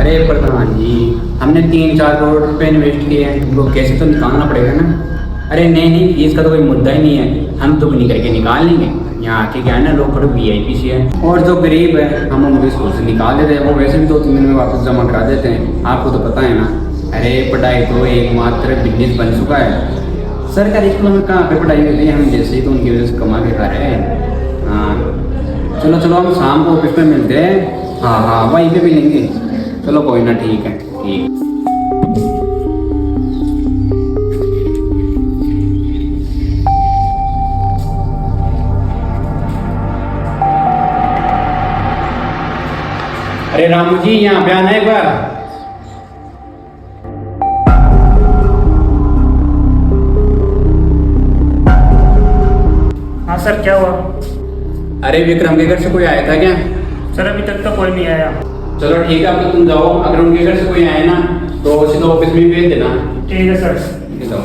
अरे प्रधान जी, हमने 3-4 करोड़ रुपए इन्वेस्ट किए हैं, उनको कैसे तो निकालना पड़ेगा ना। अरे नहीं नहीं, फीस का तो कोई मुद्दा ही नहीं है, हम तो नहीं करके निकाल लेंगे। यहाँ आके क्या है ना, लोग थोड़े VIP से हैं और जो गरीब है हम उनको स्कूल से निकाल देते हैं, वो वैसे भी 2-3 दिन में वापस जमा करा देते हैं, आपको तो पता है ना। अरे पढ़ाई तो एकमात्र बिजनेस बन चुका है। सरकारी स्कूलों में कहाँ पे पढ़ाई होती है, हम जैसे ही तो उनकी वजह से कमा के खा रहे हैं। हाँ चलो चलो, हम शाम को ऑफिस में मिलते हैं। हाँ हाँ, वहीं पे भी लेंगे। चलो कोई ना, ठीक है ठीक। अरे रामू जी, यहाँ पे आना एक बार। हाँ सर, क्या हुआ? अरे विक्रम के घर से कोई आया था क्या? सर अभी तक तो कोई नहीं आया। चलो ठीक है, अब तो तुम जाओ, अगर उनके घर से कोई आए ना तो सीधा ऑफिस में भेज देना। ठीक है सर। जाओ।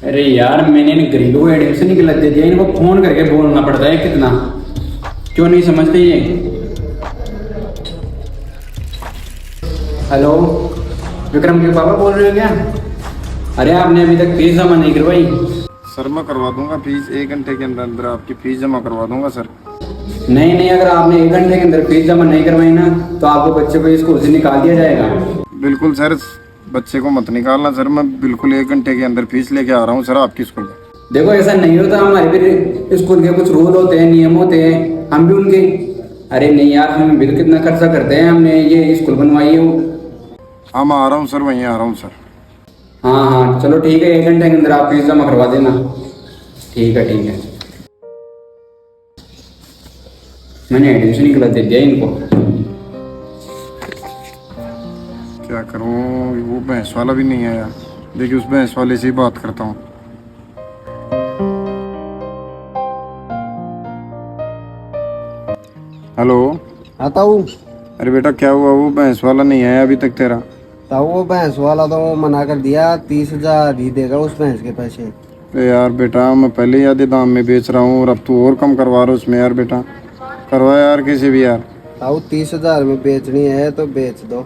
अरे यार, मैंने इन गरीबों को एडमिशन नहीं गलत दे दिया, इनको फोन करके बोलना पड़ता है कितना, क्यों नहीं समझते ये। हेलो, विक्रम के पापा बोल रहे हो क्या? अरे आपने अभी तक फीस जमा नहीं करवाई? सर मैं करवा दूंगा फीस, 1 घंटे के अंदर अंदर आपकी फीस जमा करवा दूंगा सर। नहीं नहीं, अगर आपने 1 घंटे के अंदर फीस जमा नहीं करवाई ना तो आपको बच्चे को स्कूल से निकाल दिया जाएगा। बिल्कुल सर, बच्चे को मत निकालना सर, मैं बिल्कुल 1 घंटे के अंदर फीस लेके आ रहा हूँ सर आपकी स्कूल में। देखो ऐसा नहीं होता, हमारे भी स्कूल के कुछ रूल होते हैं, नियम होते हैं, हम भी उनके। अरे नहीं यार, हम भी तो कितना खर्चा करते हैं, हमने ये स्कूल बनवाई है वो। हाँ मैं आ रहा हूँ सर, वहीं आ रहा हूँ सर। हाँ हाँ चलो ठीक है, 1 घंटे के अंदर आप फीस जमा करवा देना। ठीक है ठीक है। मैंने एडमिशन ही गलत दे दिया इनको। क्या करूँ, वो भैंस वाला भी नहीं आया। देखिए उस भैंस वाले से ही बात करता हूँ। हेलो। आता हूँ। अरे बेटा क्या हुआ, वो भैंस वाला नहीं आया अभी तक तेरा? तो वो भैंस वाला तो मना कर दिया, 30,000 ही देगा उस भैंस के पैसे। अरे यार बेटा, मैं पहले ही आधे दाम में बेच रहा हूँ और अब तू और कम करवा रहा है उसमें। यार बेटा करवा यार किसी भी यार। ताऊ 30,000 में बेचनी है तो बेच दो।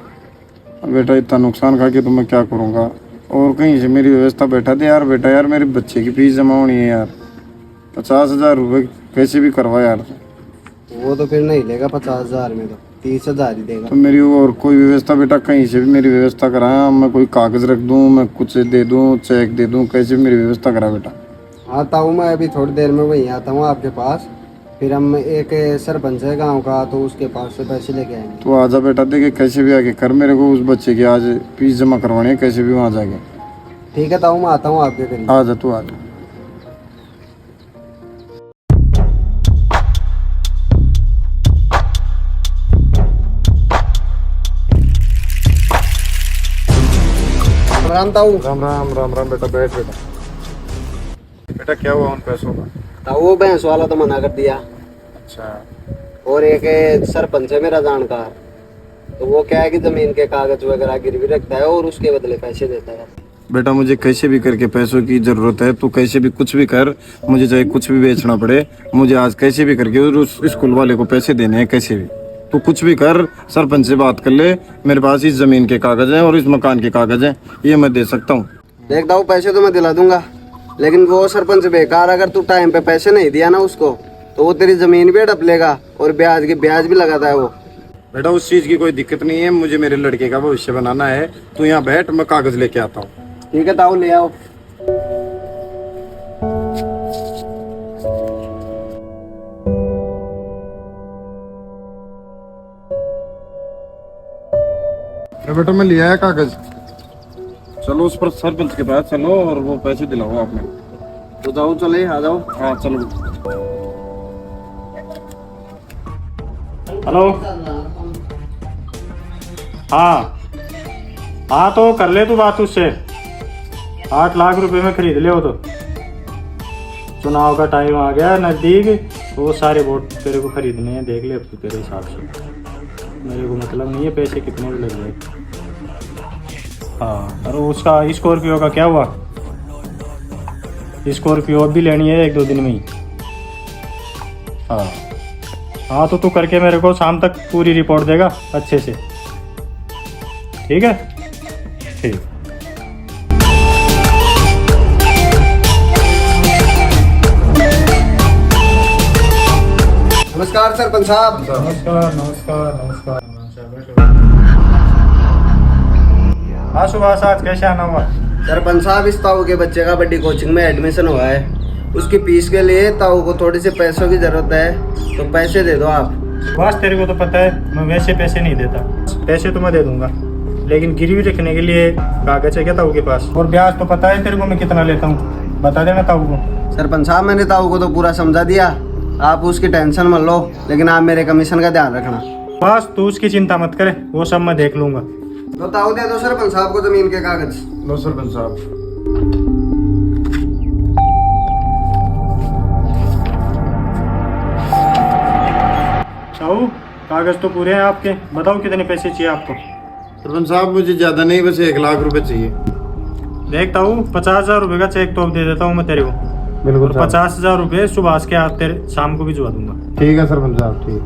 बेटा इतना नुकसान खा के तो मैं क्या करूँगा, और कहीं से मेरी व्यवस्था बैठा दे यार। बेटा यार मेरे बच्चे की फीस जमा होनी है यार, 50,000 रुपये कैसे भी करवा यार। वो तो फिर नहीं लेगा 50,000 में, तो 30,000 ही देगा। तो मेरी और कोई व्यवस्था बेटा, कहीं से भी मेरी व्यवस्था करा। मैं कोई कागज रख दूँ, मैं कुछ दे दूँ, चेक दे दूँ, कैसे भी मेरी व्यवस्था करा बेटा। आता हूँ मैं अभी थोड़ी देर में, वहीं आता हूँ आपके पास। फिर हम एक सरपंच है गाँव का, तो उसके पास से पैसे लेके आएंगे। तो आजा बेटा, देखे कैसे भी आके कर, मेरे को उस बच्चे की आज फीस जमा करवानी है, कैसे भी वहाँ जाके। ठीक है ताऊ, मैं आता हूँ आपके करीब। आजा तू आजा। राम ताऊ। राम राम राम राम बेटा, बैठ बेटा। बेटा क्या हुआ उन पैसों का? ताऊ वो भैंस वाला तो मना कर दिया। अच्छा। और एक सरपंच है मेरा जानकार, तो वो क्या है कि जमीन के कागज वगैरह गिरवी रखता है और उसके बदले पैसे देता है। बेटा मुझे कैसे भी करके पैसों की जरूरत है, तू कैसे भी कुछ भी कर, मुझे चाहे कुछ भी बेचना पड़े, मुझे आज कैसे भी करके उस स्कूल वाले को पैसे देने हैं। कैसे भी तू कुछ भी कर, सरपंच से बात कर ले। मेरे पास इस जमीन के कागज हैं और इस मकान के कागज हैं, ये मैं दे सकता हूँ। देख ताऊ, पैसे तो मैं दिला दूंगा, लेकिन वो सरपंच बेकार। अगर तू टाइम पे पैसे नहीं दिया ना उसको, तो वो तेरी जमीन भी हड़प लेगा और ब्याज भी लगाता है वो। बेटा उस चीज की कोई दिक्कत नहीं है, मुझे मेरे लड़के का भविष्य बनाना है। तू यहाँ बैठ, मैं कागज लेके आता हूँ। ठीक है ताऊ, ले आओ। बेटा मैं ले आया कागज, चलो उस पर सरपंच के पास चलो और वो पैसे दिलाओ आपने। तो जाओ, चले आ जाओ। हाँ चलो। हेलो। हाँ हाँ, तो कर ले तू बात उससे। 8 लाख रुपए में खरीद ले वो तो। चुनाव का टाइम आ गया नज़दीक, तो वो सारे वोट तेरे को खरीदने हैं। देख ले अब तू तेरे हिसाब से, मेरे को मतलब नहीं है पैसे कितने भी लग जाए। हाँ, और उसका स्कॉर्पियो का क्या हुआ? स्कॉर्पियो भी लेनी है 1-2 दिन में ही। हाँ हाँ तो तू करके मेरे को शाम तक पूरी रिपोर्ट देगा अच्छे से, ठीक है? ठीक। नमस्कार सरपंच साहब। नमस्कार नमस्कार नमस्कार नमस्कार। हाँ सुभाष, आज कैसे आना हुआ? सरपंच साहब, इस ताऊ के बच्चे का बड़ी कोचिंग में एडमिशन हुआ है, उसकी फीस के लिए ताऊ को थोड़ी सी पैसों की जरूरत है, तो पैसे दे दो आप। सुभाष तेरे को तो पता है मैं वैसे पैसे नहीं देता, पैसे तो मैं दे दूंगा, लेकिन गिरवी रखने के लिए कागज है क्या ताऊ के पास? और ब्याज तो पता है तेरे को मैं कितना लेता हूँ, बता देना ताऊ को। सरपंच साहब, मैंने ताऊ को तो पूरा समझा दिया, आप उसकी टेंशन मत लो, लेकिन आप मेरे कमीशन का ध्यान रखना। बस तू उसकी चिंता मत करे, वो सब मैं देख लूंगा। तो ताऊ दे दो सरपंच साहब को जमीन के कागज। लो सरपंच साहब। ताऊ कागज तो पूरे हैं आपके, बताओ कितने पैसे चाहिए आपको? सरपंच साहब मुझे ज्यादा नहीं, बस 1 लाख रुपए चाहिए। देख ताऊ, 50,000 रुपये का चेक तो अब दे देता हूँ मैं तेरे को, बिल्कुल। और 50,000 रुपये सुभाष के हाथ तेरे शाम को भिजवा दूंगा। ठीक है सरपंच साहब, ठीक।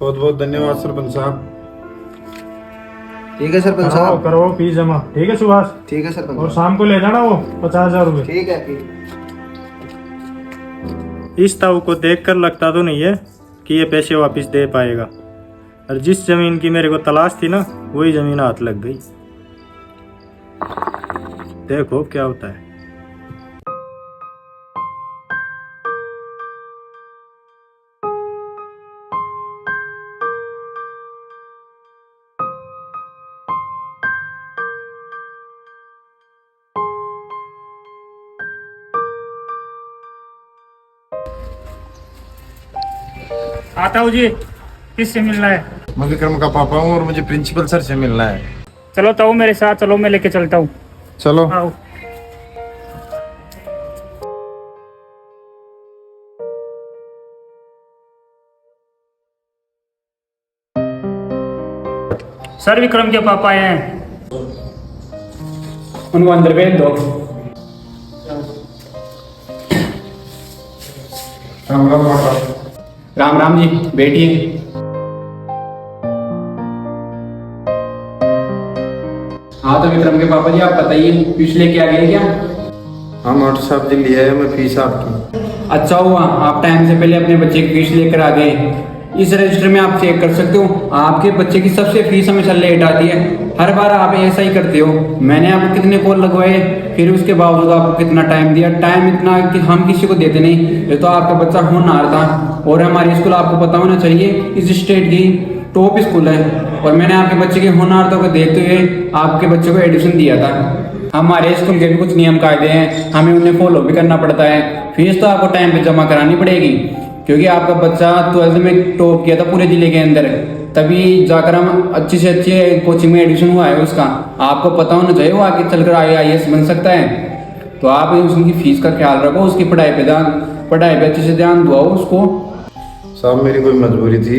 बहुत बहुत धन्यवाद सरपंच साहब। ठीक है सरपंच करो साहब। करो फीस जमा, ठीक है सुभाष? ठीक है सरपंच और साहब। शाम को ले जाना वो 50,000 रुपये। ठीक है, ठीक। इस ताऊ को देखकर लगता तो नहीं है कि ये पैसे वापस दे पाएगा, और जिस जमीन की मेरे को तलाश थी ना, वही जमीन हाथ लग गई। देखो क्या होता है। आता हूँ जी, किससे मिलना है? मैं विक्रम का पापा हूँ और मुझे प्रिंसिपल सर से मिलना है। चलो ताऊ मेरे साथ चलो, मैं लेके चलता हूँ। चलो। आओ। सर विक्रम के पापा आए हैं। उनको अंदर भेज दो। राम राम पापा। राम राम जी, बैठिए। हाँ तो विक्रम के पापा जी, आप बताइए फीस लेके आ गए क्या? हाँ मोटर साहब जी, लिया है मैं फीस आपकी। अच्छा हुआ आप टाइम से पहले अपने बच्चे की फीस लेकर आ गए। इस रजिस्टर में आप चेक कर सकते हो, आपके बच्चे की सबसे फीस हमेशा लेट आती है। हर बार आप ऐसा ही करते हो। मैंने आपको कितने कॉल लगवाए, फिर उसके बावजूद आपको कितना टाइम दिया। टाइम इतना कि हम किसी को देते नहीं। ये तो आपका बच्चा होनहार था, और हमारी स्कूल आपको पता होना चाहिए इस स्टेट की टॉप स्कूल है, और मैंने आपके बच्चे के होनहारता को देखते हुए आपके बच्चे को एडमिशन दिया था। हमारे स्कूल के भी कुछ नियम कायदे हैं, हमें उन्हें फॉलो भी करना पड़ता है। फीस तो आपको टाइम पे जमा करानी पड़ेगी, क्योंकि आपका बच्चा 12th में टॉप किया था पूरे जिले के अंदर, तभी जाकर हम अच्छी से अच्छी कोचिंग में एडमिशन हुआ है उसका। आपको पता होना चाहिए वो आगे चलकर IAS बन सकता है। तो आप उसकी फीस का ख्याल रखो, उसकी पढ़ाई पे अच्छे से ध्यान दो उसको। साहब मेरी कोई मजबूरी थी,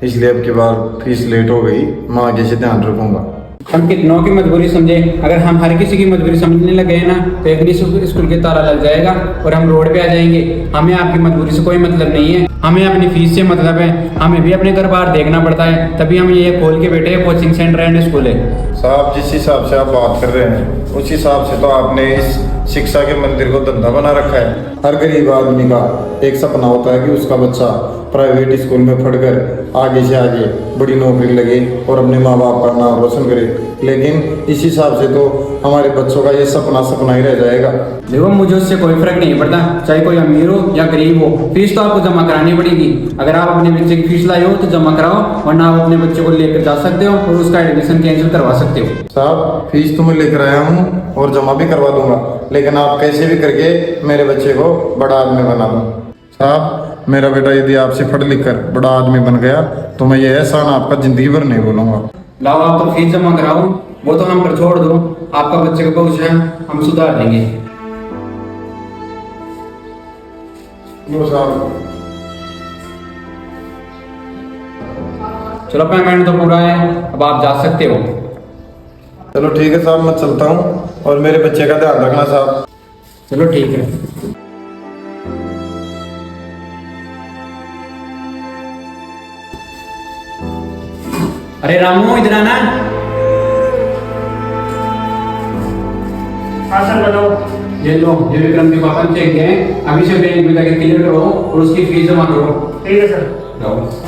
इसलिए अब की बार फीस लेट हो गई, मैं आगे से ध्यान रखूंगा। हम कितनों की मजबूरी समझे, अगर हम हर किसी की मजबूरी समझने लगे ना, तो एक दिन स्कूल के ताला लग जाएगा और हम रोड पे आ जाएंगे। हमें आपकी मजबूरी से कोई मतलब नहीं है, हमें अपनी फीस से मतलब है। हमें भी अपने घर बाहर देखना पड़ता है, तभी हम ये खोल के बैठे कोचिंग सेंटर एंड स्कूल है। साहब जिस हिसाब से आप बात कर रहे हैं, उस हिसाब से तो आपने इस शिक्षा के मंदिर को धंधा बना रखा है। हर गरीब आदमी का एक सपना होता है कि उसका बच्चा प्राइवेट स्कूल में पढ़कर आगे से आगे बड़ी नौकरी लगे और अपने माँ बाप का नाम रोशन करे, लेकिन इस हिसाब से तो हमारे बच्चों का ये सपना ही रह जाएगा। देखो मुझे उससे कोई फर्क नहीं पड़ता, चाहे कोई अमीर हो या गरीब हो, फीस तो आपको जमा करानी पड़ेगी। अगर आप अपने बच्चे की फीस लाए हो तो जमा कराओ, वरना आप अपने बच्चे को लेकर जा सकते हो और उसका एडमिशन कैंसिल करवा सकते हो। साहब फीस तो मैं लेकर आया हूँ और जमा भी करवा दूंगा, लेकिन आप कैसे भी करके मेरे बच्चे को बड़ा आदमी बना दो। साहब मेरा बेटा यदि आपसे पढ़ लिख कर बड़ा आदमी बन गया तो मैं ये एहसान आपका जिंदगी भर नहीं भूलूंगा। लाओ आप तो फीस जमा कराओ, वो तो हम पर छोड़ दो, आपका बच्चे का भविष्य हम सुधार देंगे। लो साहब। चलो पेमेंट तो पूरा है, अब आप जा सकते हो। चलो ठीक है साहब, मैं चलता हूँ और मेरे बच्चे का ध्यान रखना साहब। चलो ठीक है। अरे रामू इधर आना। हाँ सर बताओ। ये लो, ये विक्रम के पापा चेक हैं, अभी से बैंक में जाके क्लियर करो और उसकी फीस जमा करो। ठीक है सर। जाओ।